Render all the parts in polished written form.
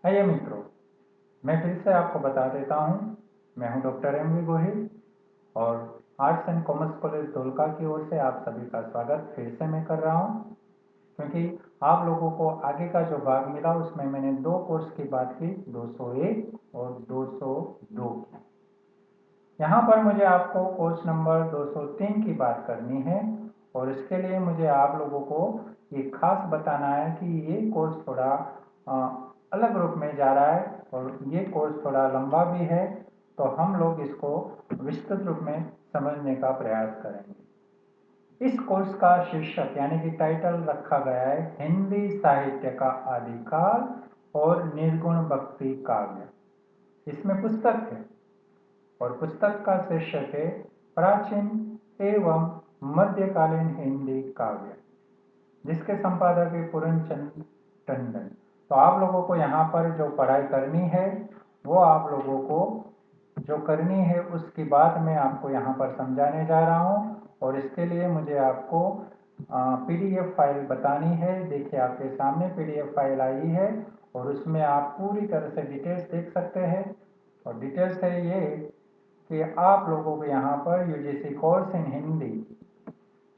आइए मित्रों, मैं फिर से आपको बता देता हूँ। मैं हूँ डॉक्टर एम वी गोहिल और arts and commerce college Dholka की ओर से आप सभी का स्वागत फिर से मैं कर रहा हूँ, क्योंकि आप लोगों को आगे का जो भाग मिला उसमें मैंने दो कोर्स की बात की, 201 और 202 की। यहाँ पर मुझे आपको कोर्स नंबर 203 की बात करनी है और इसके लिए मुझे आप लोगों को ये खास बताना है कि ये कोर्स थोड़ा अलग रूप में जा रहा है और ये कोर्स थोड़ा लंबा भी है, तो हम लोग इसको विस्तृत रूप में समझने का प्रयास करेंगे। इस कोर्स का शीर्षक यानी कि टाइटल रखा गया है हिंदी साहित्य का आदिकाल और निर्गुण भक्ति काव्य। इसमें पुस्तक है और पुस्तक का शीर्षक है प्राचीन एवं मध्यकालीन हिंदी काव्य, जिसके संपादक है पूरनचंद टंडन। तो आप लोगों को यहाँ पर जो पढ़ाई करनी है वो आप लोगों को जो करनी है उसकी बात मैं आपको यहाँ पर समझाने जा रहा हूँ और इसके लिए मुझे आपको पीडीएफ फाइल बतानी है। देखिए आपके सामने पीडीएफ फाइल आई है और उसमें आप पूरी तरह से डिटेल्स देख सकते हैं। और डिटेल्स है ये कि आप लोगों को यहाँ पर UGC course in Hindi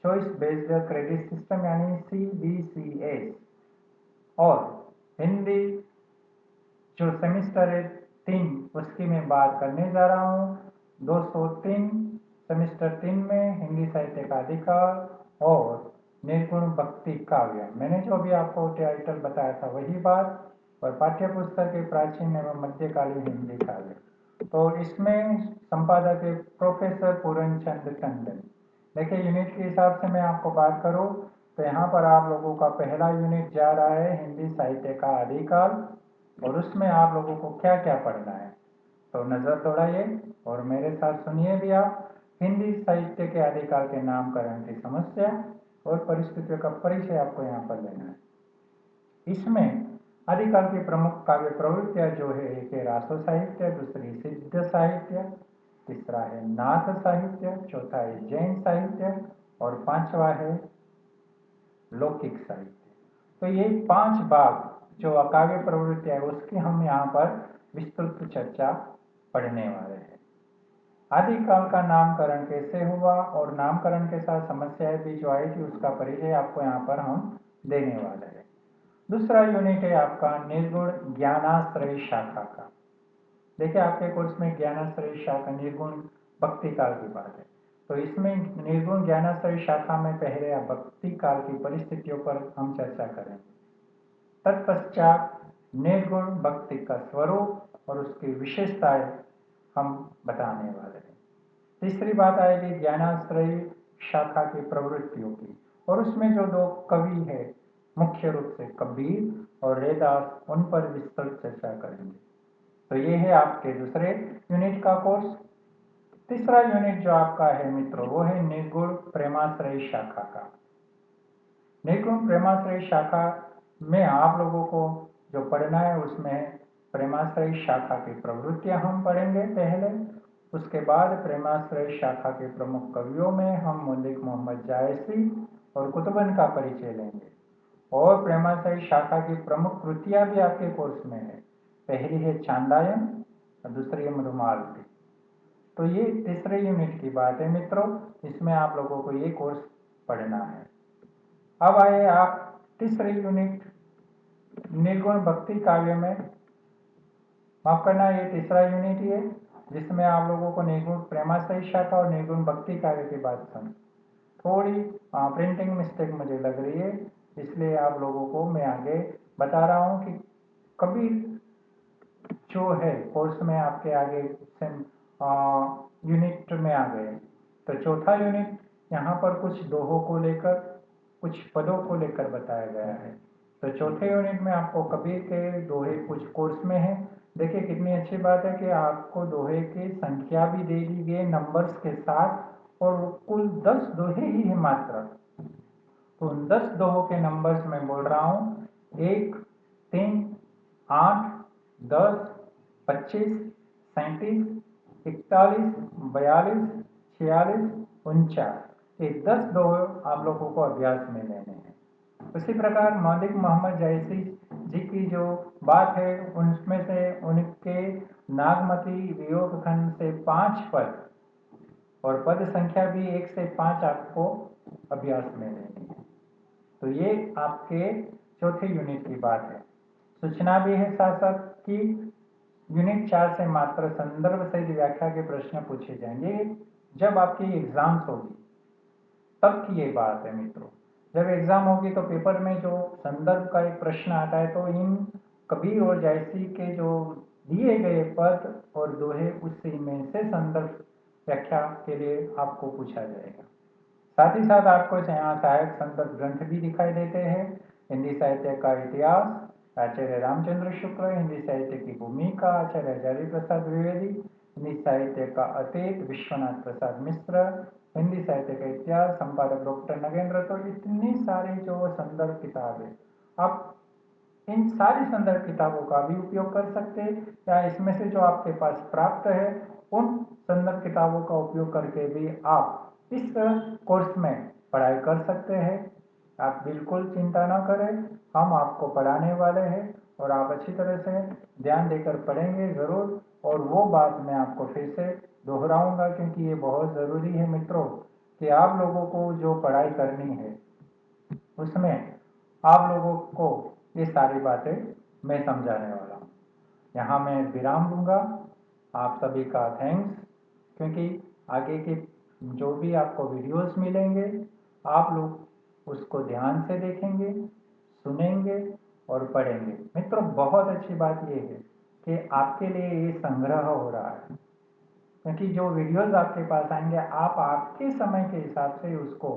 choice based credit system यानी CBCS और हिंदी जो सेमिस्टर है 3 उसकी मैं बात करने जा रहा हूँ। 203 सेमिस्टर 3 में हिंदी साहित्य का अधिकार और निर्गुण भक्ति काव्य, मैंने जो भी आपको टाइटल बताया था वही बात, और पाठ्य पुस्तक है प्राचीन एवं मध्यकालीन हिंदी काव्य। तो इसमें संपादक है प्रोफेसर पूरनचंद टंडन। देखिए यूनिट के हिसाब से मैं आपको बात करूँ तो यहाँ पर आप लोगों का पहला यूनिट जा रहा है हिंदी साहित्य का आदिकाल और उसमें आप लोगों को क्या क्या पढ़ना है। तो नजर दौड़ाइए और मेरे साथ सुनिए भी आप। हिंदी साहित्य के आदिकाल के नामकरण की समस्या और परिस्थितियों का परिचय आपको यहाँ पर लेना है। इसमें आदिकाल की प्रमुख काव्य प्रवृत्तियां जो है, एक है रासो साहित्य, दूसरी सिद्ध साहित्य, तीसरा है नाथ साहित्य, चौथा है जैन साहित्य और पांचवा है लौकिक साहित्य। तो ये 5 भाग जो काव्य प्रवृत्तियां है उसकी हम यहाँ पर विस्तृत चर्चा पढ़ने वाले हैं। आदिकाल का नामकरण कैसे हुआ और नामकरण के साथ समस्याएं भी जो आई थी उसका परिचय आपको यहाँ पर हम देने वाले हैं। दूसरा यूनिट है आपका निर्गुण ज्ञानाश्रय शाखा का। देखिए आपके कोर्स में ज्ञानाश्रय शाखा निर्गुण भक्ति काल की बात है, तो इसमें निर्गुण ज्ञानाश्रय शाखा में पहले भक्ति काल की परिस्थितियों पर हम चर्चा करेंगे। तत्पश्चात निर्गुण भक्ति का स्वरूप और उसकी विशेषताएं हम बताने वाले हैं। तीसरी बात आएगी ज्ञानाश्रयी शाखा की प्रवृत्तियों की, और उसमें जो 2 कवि है मुख्य रूप से कबीर और रैदास, उन पर विस्तृत चर्चा करेंगे। तो ये है आपके दूसरे यूनिट का कोर्स। तीसरा यूनिट जो आपका है मित्रों वो है निर्गुण प्रेमाश्रय शाखा का। निर्गुण प्रेमाश्रय शाखा में आप लोगों को जो पढ़ना है उसमें प्रेमाश्रय शाखा की प्रवृत्तियां हम पढ़ेंगे पहले, उसके बाद प्रेमाश्रय शाखा के प्रमुख कवियों में हम मलिक मोहम्मद जायसी और कुतुबन का परिचय लेंगे। और प्रेमाश्रय शाखा की प्रमुख कृतियां भी आपके कोर्स में है, पहली है चांदायन और दूसरी है मधुमालती। तो ये तीसरे यूनिट की बात है मित्रों, इसमें आप लोगों को ये कोर्स पढ़ना है। अब आए आप तीसरे यूनिट निर्गुण भक्ति काव्य में, माफ करना ये तीसरा यूनिट ही है जिसमें आप लोगों को निर्गुण प्रेमाश्रय शाखा और निर्गुण भक्ति काव्य की बात सुन। थोड़ी प्रिंटिंग मिस्टेक मुझे लग रही है, इसलिए आप लोगों को मैं आगे बता रहा हूँ कि कबीर जो है कोर्स में आपके आगे यूनिट में आ गए। तो चौथा यूनिट यहाँ पर कुछ दोहों को लेकर, कुछ पदों को लेकर बताया गया है। तो चौथे यूनिट में आपको कबीर के दोहे कुछ कोर्स में है। देखिए कितनी अच्छी बात है कि आपको दोहे की संख्या भी दे दी गई नंबर्स के साथ, और कुल 10 दोहे ही है मात्र। तो उन 10 दोहों के नंबर्स मैं बोल रहा हूँ 1, 3, 8, 10, 25, 37, 41, 42, 46, 49। ये 10 दोहे आप लोगों को अभ्यास में लेने हैं। उसी प्रकार मौलिक मोहम्मद जायसी जी की जो बात है उनमें से उनके नागमती वियोग खंड से 5 पद और पद संख्या भी 1 से 5 आपको अभ्यास में लेनी है। तो ये आपके चौथे यूनिट की बात है। सूचना भी है साथ साथ कि यूनिट 4 से मात्र संदर्भ सहित व्याख्या के प्रश्न पूछे जाएंगे जब आपकी एग्जाम्स होगी तब की ये बात है मित्रों। जब एग्जाम होगी तो पेपर में जो संदर्भ का एक प्रश्न आता है तो इन कबीर और जायसी के जो दिए गए पद और दोहे उसी में से संदर्भ व्याख्या के लिए आपको पूछा जाएगा। साथ ही साथ आपको यहाँ सहायक संदर्भ ग्रंथ भी दिखाई देते हैं। हिंदी साहित्य का इतिहास आचार्य रामचंद्र शुक्ल, हिंदी साहित्य की भूमिका आचार्य हजारी प्रसाद द्विवेदी, हिंदी साहित्य का अतीत विश्वनाथ प्रसाद मिश्र, हिंदी साहित्य का इतिहास संपादक डॉक्टर नगेंद्र। तो इतनी सारी जो संदर्भ किताब है, आप इन सारी संदर्भ किताबों का भी उपयोग कर सकते हैं या इसमें से जो आपके पास प्राप्त है उन संदर्भ किताबों का उपयोग करके भी आप इस कोर्स में पढ़ाई कर सकते हैं। आप बिल्कुल चिंता ना करें, हम आपको पढ़ाने वाले हैं और आप अच्छी तरह से ध्यान देकर पढ़ेंगे ज़रूर। और वो बात मैं आपको फिर से दोहराऊंगा क्योंकि ये बहुत ज़रूरी है मित्रों कि आप लोगों को जो पढ़ाई करनी है उसमें आप लोगों को ये सारी बातें मैं समझाने वाला हूँ। यहाँ मैं विराम दूंगा। आप सभी का थैंक्स, क्योंकि आगे के जो भी आपको वीडियोस मिलेंगे आप लोग उसको ध्यान से देखेंगे, सुनेंगे और पढ़ेंगे। मित्रों बहुत अच्छी बात ये है कि आपके लिए ये संग्रह हो रहा है, क्योंकि जो वीडियोस आपके पास आएंगे आप आपके समय के हिसाब से उसको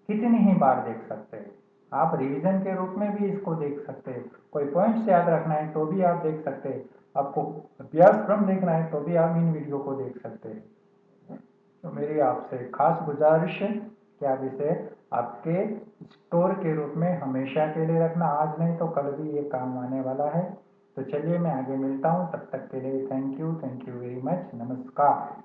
कितनी ही बार देख सकते हैं। आप रिवीजन के रूप में भी इसको देख सकते हैं। कोई पॉइंट्स याद रखना है तो भी आप देख सकते हैं। आपको अभ्यास क्रम देखना है तो भी आप इन वीडियो को देख सकते हैं। तो मेरी आपसे खास गुजारिश है कि आप इसे आपके स्टोर के रूप में हमेशा के लिए रखना, आज नहीं तो कल भी ये काम आने वाला है। तो चलिए मैं आगे मिलता हूँ, तब तक के लिए थैंक यू वेरी मच, नमस्कार।